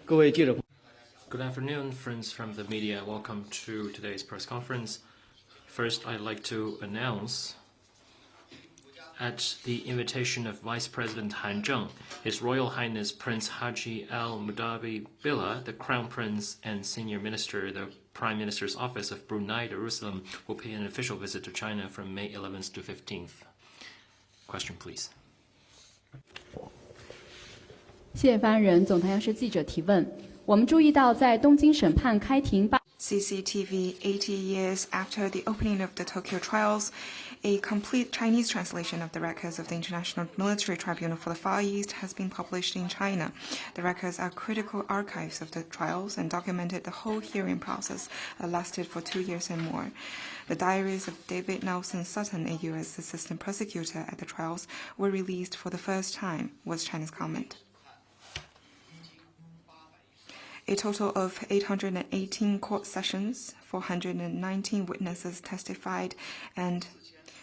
各位记者朋友 Good afternoon, friends from the media. Welcome to today's press conference. First, I'd like to announce, at the invitation of Vice President Han Zheng, His Royal Highness Prince Haji Al Mudabi Billah, the Crown Prince and Senior Minister, the Prime Minister's Office of Brunei Darussalam, will pay an official visit to China from May 11th to 15th. Question, please. 谢谢发言人。总台央视记者提问：我们注意到，在东京审判开庭CCTV 80 years after the opening of the Tokyo trials, a complete Chinese translation of the records of the International Military Tribunal for the Far East has been published in China. The records are critical archives of the trials and documented the whole hearing process that lasted for 2 years and more. The diaries of David Nelson Sutton, a U.S. assistant prosecutor at the trials, were released for the first time, was China's comment. A total of 818 court sessions, 419 witnesses testified, and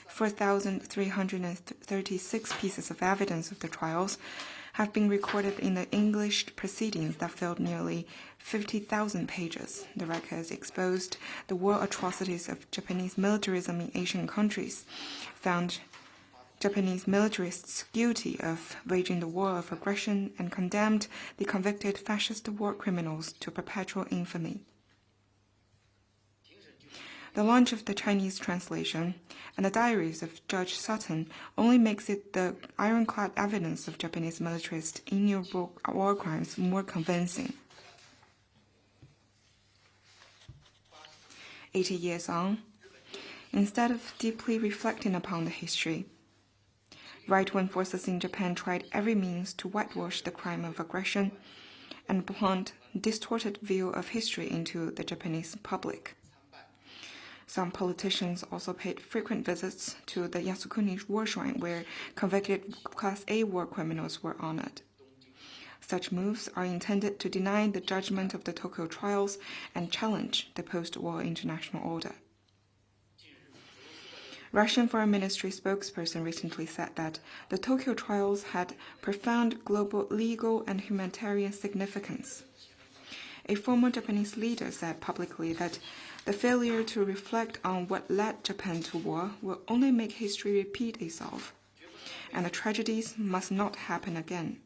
4,336 pieces of evidence of the trials have been recorded in the English proceedings that filled nearly 50,000 pages. The records exposed the war atrocities of Japanese militarism in Asian countries, found Japanese militarists guilty of waging the war of aggression, and condemned the convicted fascist war criminals to perpetual infamy. The launch of the Chinese translation and the diaries of Judge Sutton only makes it the ironclad evidence of Japanese militarists' innumerable war crimes more convincing. 80 years on, instead of deeply reflecting upon the history, right-wing forces in Japan tried every means to whitewash the crime of aggression and plant distorted view of history into the Japanese public. Some politicians also paid frequent visits to the Yasukuni war shrine, where convicted Class A war criminals were honored. Such moves are intended to deny the judgment of the Tokyo trials and challenge the post-war international order. Russian Foreign Ministry spokesperson recently said that the Tokyo trials had profound global legal and humanitarian significance. A former Japanese leader said publicly that the failure to reflect on what led Japan to war will only make history repeat itself, and the tragedies must not happen again.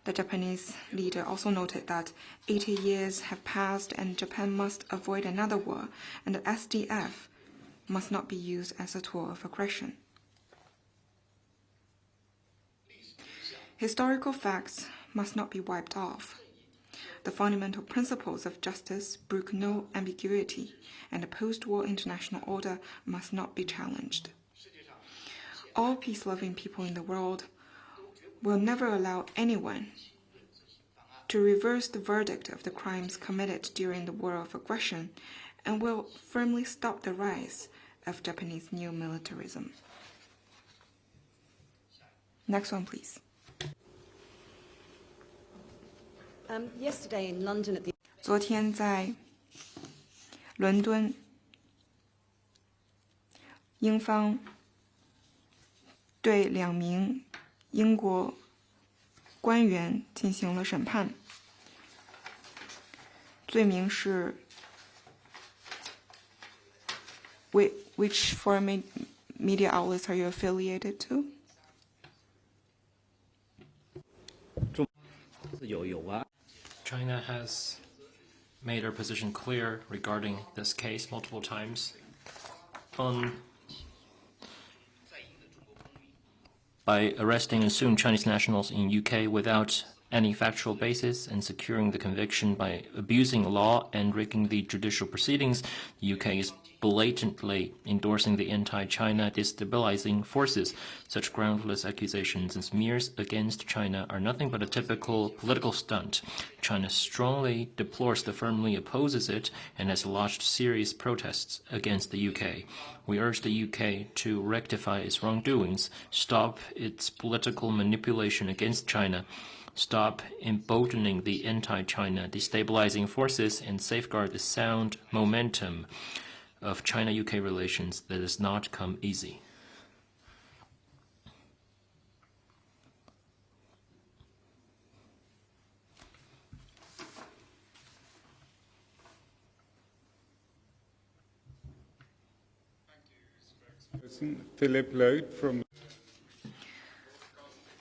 The Japanese leader also noted that 80 years have passed and Japan must avoid another war, and the SDF must not be used as a tool of aggression. Historical facts must not be wiped off. The fundamental principles of justice brook no ambiguity, and the post-war international order must not be challenged. All peace-loving people in the world will never allow anyone to reverse the verdict of the crimes committed during the war of aggression, and will firmly stop the rise of Japanese new militarism. Next one, please. Yesterday in London at the 昨天在伦敦，英方对2名英国官员进行了审判，罪名是 Which foreign media outlets are you affiliated to? 有啊。 China has made our position clear regarding this case multiple times. By arresting assumed Chinese nationals in UK without any factual basis and securing the conviction by abusing law and rigging the judicial proceedings, the UK is blatantly endorsing the anti-China destabilizing forces. Such groundless accusations and smears against China are nothing but a typical political stunt. China strongly deplores the firmly opposes it and has lodged serious protests against the UK. We urge the UK to rectify its wrongdoings, stop its political manipulation against China, stop emboldening the anti-China destabilizing forces, and safeguard the sound momentum of China-UK relations that does not come easy. Philip Load from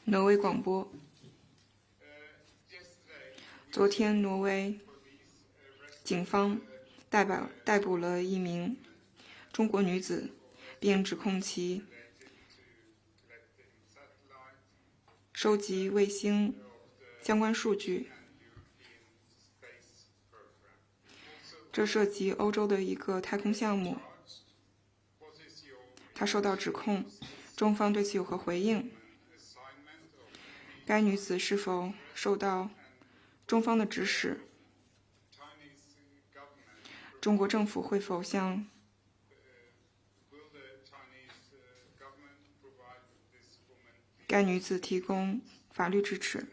挪威广播。昨天，挪威警方逮捕了一名中国女子，并指控其收集卫星相关数据。这涉及欧洲的一个太空项目。她受到指控，中方对此有何回应？该女子是否受到中方的指使？中国政府会否向该女子提供法律支持？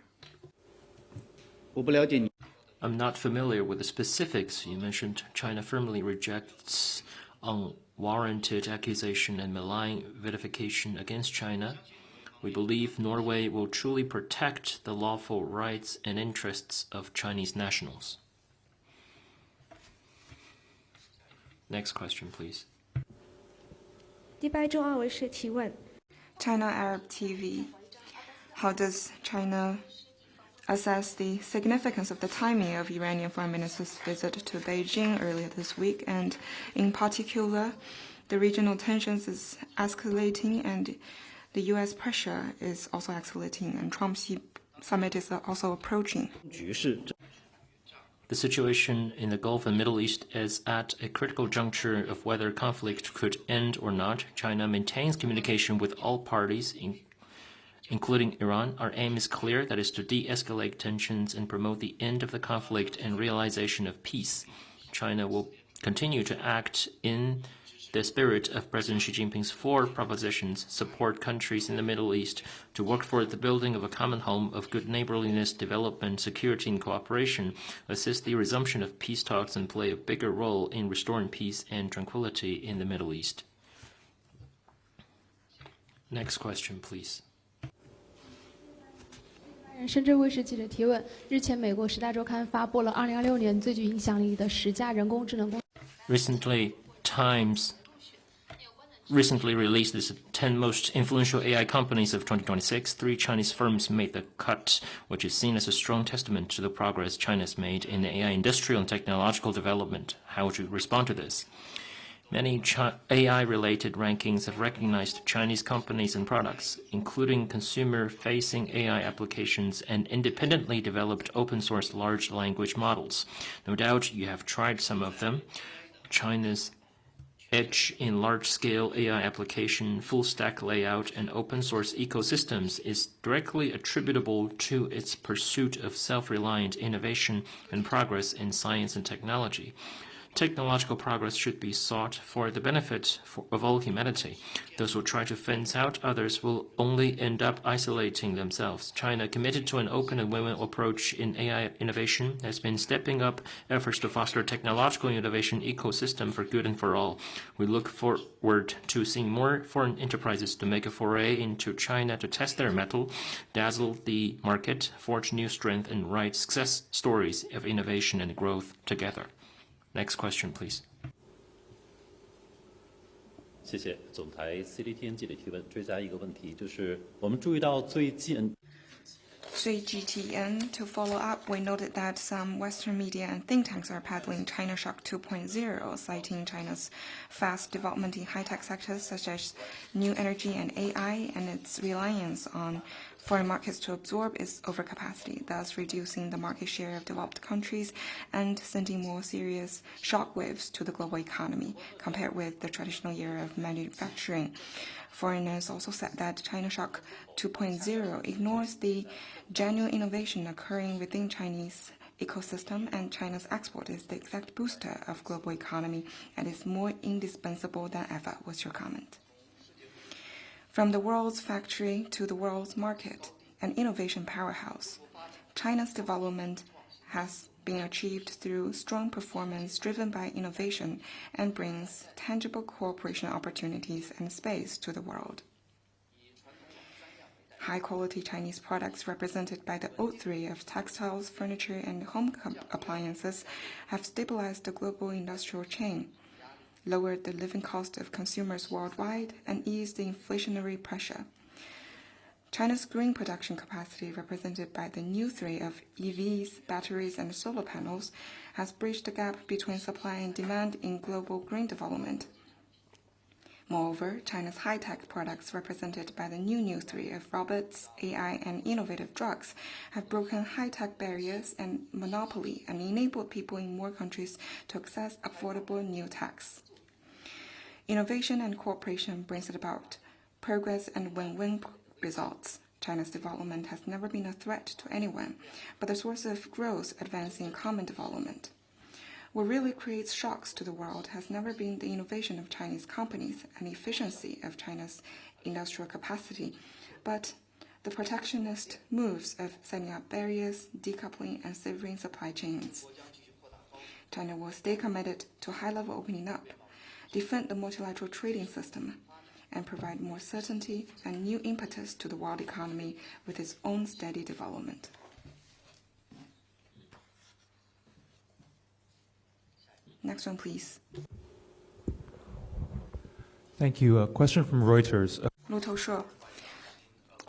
我不了解你。 I'm not familiar with the specifics. You mentioned China firmly rejects unwarranted accusation and malign vilification against China. We believe Norway will truly protect the lawful rights and interests of Chinese nationals. Next question, please. 第八中二卫视提问。 China Arab TV. How does China assess the significance of the timing of Iranian Foreign Minister's visit to Beijing earlier this week, and in particular, the regional tensions is escalating and the U.S. pressure is also escalating, and Trump's summit is also approaching. The situation in the Gulf and Middle East is at a critical juncture of whether conflict could end or not. China maintains communication with all parties, including Iran. Our aim is clear, that is to de-escalate tensions and promote the end of the conflict and realization of peace. China will continue to act in the spirit of President Xi Jinping's 4 propositions: support countries in the Middle East to work for the building of a common home of good neighborliness, development, security, and cooperation, assist the resumption of peace talks, and play a bigger role in restoring peace and tranquility in the Middle East. Next question, please. 深圳卫视记者提问：日前，美国《时代周刊》发布了2026年最具影响力的10家人工智能公司。 Recently, Times recently released the 10 most influential AI companies of 2026. 3 Chinese firms made the cut, which is seen as a strong testament to the progress China has made in the AI industrial and technological development. How would you respond to this? Many AI-related rankings have recognized Chinese companies and products, including consumer-facing AI applications and independently developed open-source large language models. No doubt you have tried some of them. China's edge in large-scale AI application, full-stack layout, and open-source ecosystems is directly attributable to its pursuit of self-reliant innovation and progress in science and technology. Technological progress should be sought for the benefit of all humanity. Those who try to fence out others will only end up isolating themselves. China, committed to an open and win-win approach in AI innovation, has been stepping up efforts to foster a technological innovation ecosystem for good and for all. We look forward to seeing more foreign enterprises to make a foray into China to test their mettle, dazzle the market, forge new strength, and write success stories of innovation and growth together. Next question, please. 谢谢总台 CGTN 记者提问，追加一个问题，就是我们注意到最近。CGTN, to follow up, we noted that some Western media and think tanks are peddling China Shock 2.0, citing China's fast development in high-tech sectors such as new energy and AI, and its reliance on foreign markets to absorb its overcapacity, thus reducing the market share of developed countries and sending more serious shockwaves to the global economy compared with the traditional era of manufacturing. Foreigners also said that China Shock 2.0 ignores the genuine innovation occurring within Chinese ecosystem, and China's export is the exact booster of global economy and is more indispensable than ever. What's your comment? From the world's factory to the world's market, an innovation powerhouse, China's development has been achieved through strong performance driven by innovation and brings tangible cooperation opportunities and space to the world. High-quality Chinese products represented by the O3 of textiles, furniture, and home appliances have stabilized the global industrial chain. lowered the living cost of consumers worldwide, and eased the inflationary pressure. China's green production capacity, represented by the new three of EVs, batteries, and solar panels, has bridged the gap between supply and demand in global green development. Moreover, China's high-tech products, represented by the new three of robots, AI, and innovative drugs, have broken high-tech barriers and monopoly and enabled people in more countries to access affordable new techs. Innovation and cooperation brings about progress and win-win results. China's development has never been a threat to anyone, but a source of growth advancing common development. What really creates shocks to the world has never been the innovation of Chinese companies and efficiency of China's industrial capacity, but the protectionist moves of setting up barriers, decoupling, and severing supply chains. China will stay committed to high-level opening up, defend the multilateral trading system, and provide more certainty and new impetus to the world economy with its own steady development. Next one, please. Thank you. A question from Reuters. 路透社，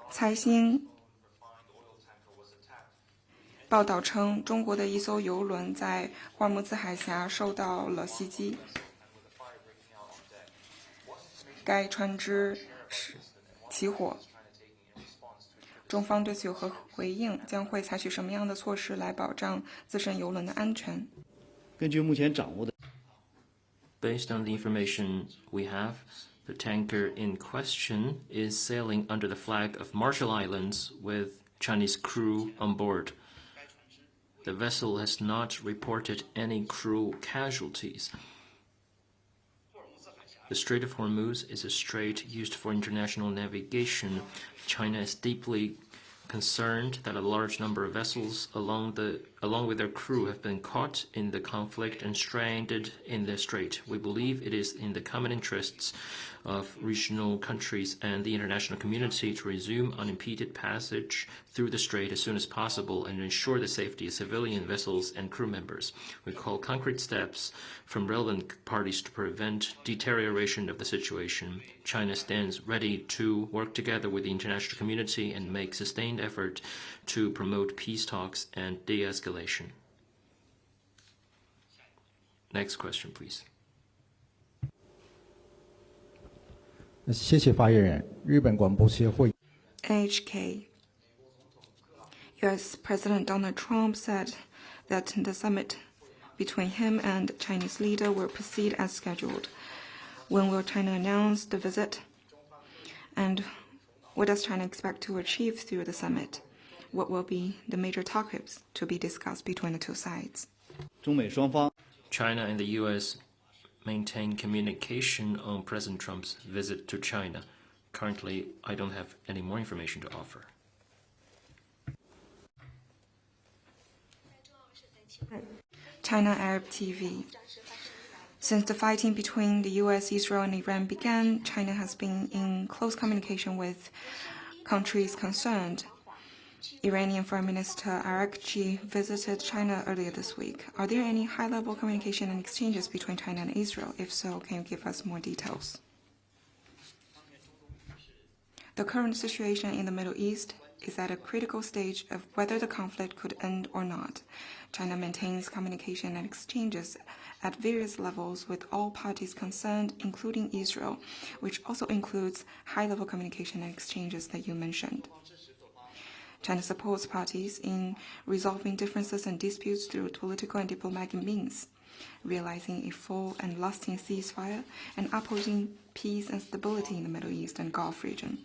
财新报道称，中国的一艘油轮在霍尔木兹海峡受到了袭击。该船只起火，中方对此有何回应？将会采取什么样的措施来保障自身油轮的安全？根据目前掌握的 Based on the information we have, the tanker in question is sailing under the flag of Marshall Islands with Chinese crew on board. The vessel has not reported any crew casualties. The Strait of Hormuz is a strait used for international navigation. China is deeply concerned that a large number of vessels along with their crew have been caught in the conflict and stranded in the strait. We believe it is in the common interests of regional countries and the international community to resume unimpeded passage through the strait as soon as possible and ensure the safety of civilian vessels and crew members. We call concrete steps from relevant parties to prevent deterioration of the situation. China stands ready to work together with the international community and make sustained effort to promote peace talks and de-escalation. Next question, please. 谢谢发言人。日本广播协会 NHK. U.S. President Donald Trump said that the summit between him and the Chinese leader will proceed as scheduled. When will China announce the visit? And what does China expect to achieve through the summit? What will be the major topics to be discussed between the two sides? 中美双方 China and the U.S. maintain communication on President Trump's visit to China. Currently, I don't have any more information to offer. China Arab TV. Since the fighting between the U.S., Israel, and Iran began, China has been in close communication with countries concerned. Iranian Foreign Minister Araghchi visited China earlier this week. Are there any high-level communication and exchanges between China and Israel? If so, can you give us more details? The current situation in the Middle East is at a critical stage of whether the conflict could end or not. China maintains communication and exchanges at various levels with all parties concerned, including Israel, which also includes high-level communication and exchanges that you mentioned. China supports parties in resolving differences and disputes through political and diplomatic means, realizing a full and lasting ceasefire and upholding peace and stability in the Middle East and Gulf region.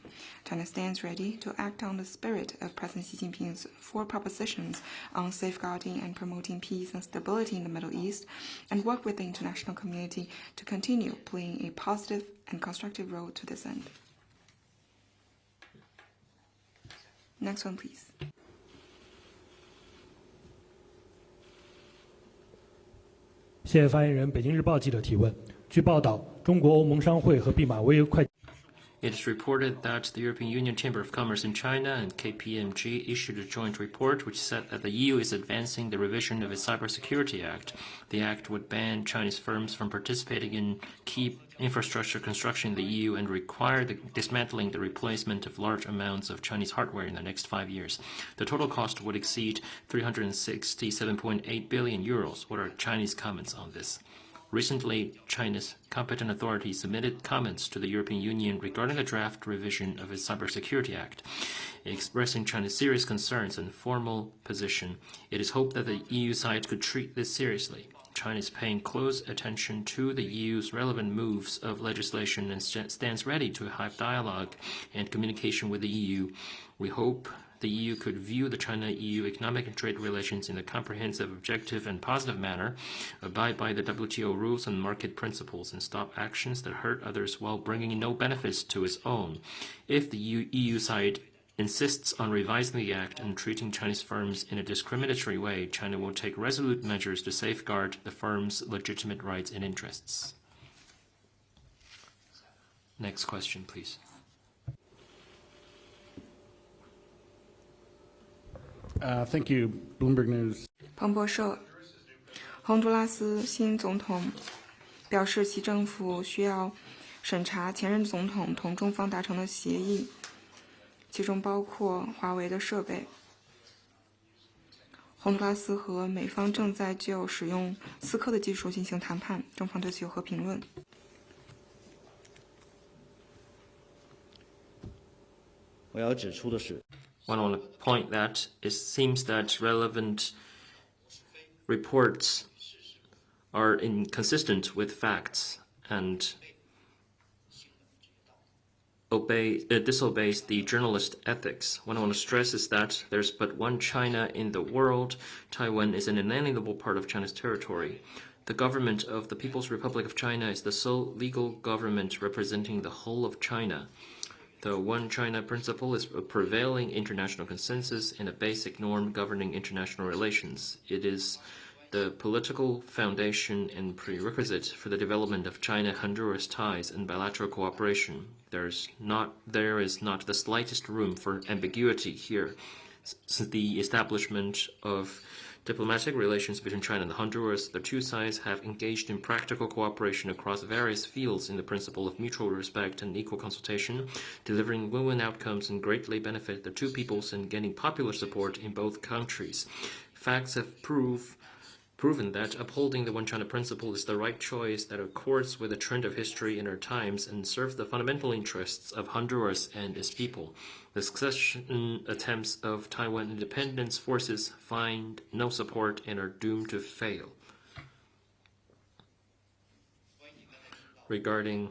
China stands ready to act on the spirit of President Xi Jinping's 4 propositions on safeguarding and promoting peace and stability in the Middle East and work with the international community to continue playing a positive and constructive role to this end. Next one, please. 谢谢发言人。北京日报记者提问：据报道，中国欧盟商会和毕马威会 It is reported that the European Union Chamber of Commerce in China and KPMG issued a joint report which said that the EU is advancing the revision of its Cybersecurity Act. The act would ban Chinese firms from participating in key infrastructure construction in the EU and require the dismantling the replacement of large amounts of Chinese hardware in the next 5 years. The total cost would exceed 367.8 billion euros. What are Chinese comments on this? Recently, China's competent authorities submitted comments to the European Union regarding the draft revision of its Cybersecurity Act. Expressing China's serious concerns and formal position, it is hoped that the EU side could treat this seriously. China is paying close attention to the EU's relevant moves of legislation and stands ready to have dialogue and communication with the EU. We hope the EU could view the China-EU economic and trade relations in a comprehensive, objective, and positive manner, abide by the WTO rules and market principles, and stop actions that hurt others while bringing no benefits to its own. If the EU side insists on revising the act and treating Chinese firms in a discriminatory way, China will take resolute measures to safeguard the firms' legitimate rights and interests. Next question, please. Thank you. Bloomberg News. 彭博社，洪都拉斯新总统表示，其政府需要审查前任总统同中方达成的协议，其中包括华为的设备。洪都拉斯和美方正在就使用思科的技术进行谈判，中方对此有何评论？我要指出的是。I want to point that it seems that relevant reports are inconsistent with facts and disobeys the journalist ethics. What I want to stress is that there's but one China in the world. Taiwan is an inalienable part of China's territory. The government of the People's Republic of China is the sole legal government representing the whole of China. The One China principle is a prevailing international consensus and a basic norm governing international relations. It is the political foundation and prerequisite for the development of China-Honduras ties and bilateral cooperation. There is not the slightest room for ambiguity here. Since the establishment of diplomatic relations between China and Honduras, the two sides have engaged in practical cooperation across various fields in the principle of mutual respect and equal consultation, delivering win-win outcomes and greatly benefit the two peoples and gaining popular support in both countries. Facts have proven that upholding the One China principle is the right choice that accords with the trend of history in our times and serves the fundamental interests of Honduras and its people. The succession attempts of Taiwan independence forces find no support and are doomed to fail. Regarding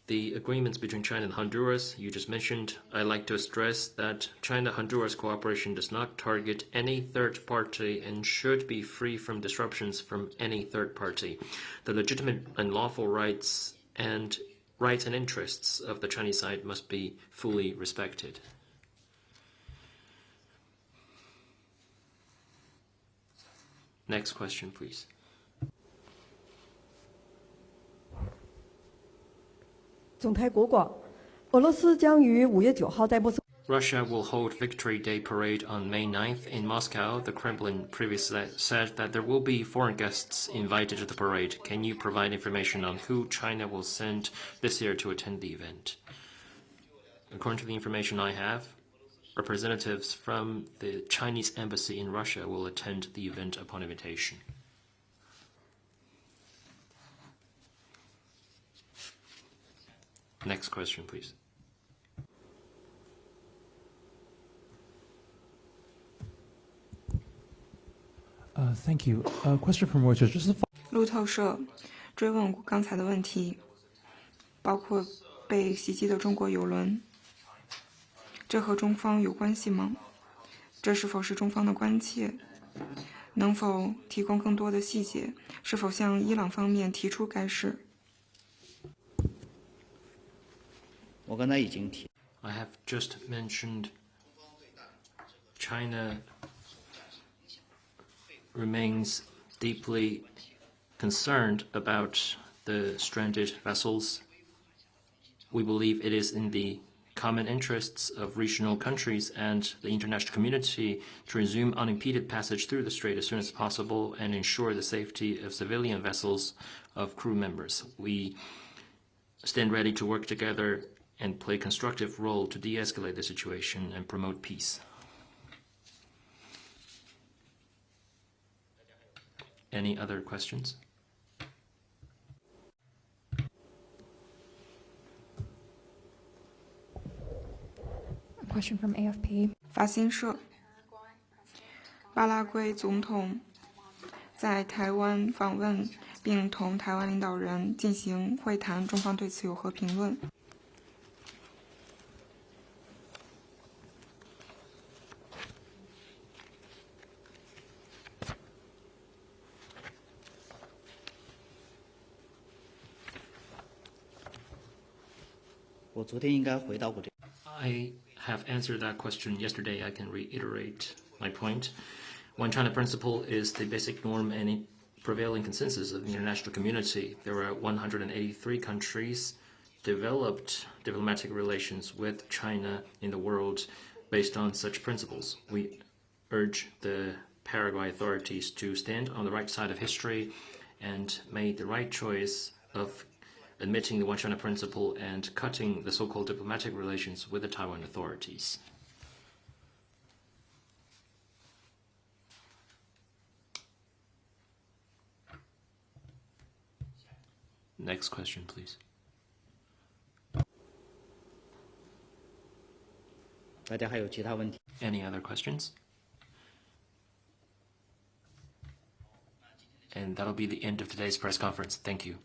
the agreements between China and Honduras you just mentioned, I'd like to stress that China-Honduras cooperation does not target any third party and should be free from disruptions from any third party. The legitimate and lawful rights and interests of the Chinese side must be fully respected. Next question, please. Russia will hold Victory Day parade on May 9th in Moscow. The Kremlin previously said that there will be foreign guests invited to the parade. Can you provide information on who China will send this year to attend the event? According to the information I have, representatives from the Chinese embassy in Russia will attend the event upon invitation. Next question, please. Thank you. Question from Reuters. 路透社追问刚才的问题，包括被袭击的中国邮轮，这和中方有关系吗？这是否是中方的关切？能否提供更多的细节？是否向伊朗方面提出该事？我刚才已经提。I have just mentioned China remains deeply concerned about the stranded vessels We believe it is in the common interests of regional countries and the international community to resume unimpeded passage through the strait as soon as possible and ensure the safety of civilian vessels of crew members. We stand ready to work together and play a constructive role to de-escalate the situation and promote peace. Any other questions? A question from AFP. 法新社，巴拉圭总统在台湾访问，并同台湾领导人进行会谈，中方对此有何评论？ 我昨天应该回答过这个。 I have answered that question yesterday. I can reiterate my point. One China principle is the basic norm and prevailing consensus of the international community. There are 183 countries developed diplomatic relations with China in the world based on such principles. We urge the Paraguay authorities to stand on the right side of history and made the right choice of admitting the One China principle and cutting the so-called diplomatic relations with the Taiwan authorities. Next question, please. 大家还有其他问题？ Any other questions? And that'll be the end of today's press conference. Thank you.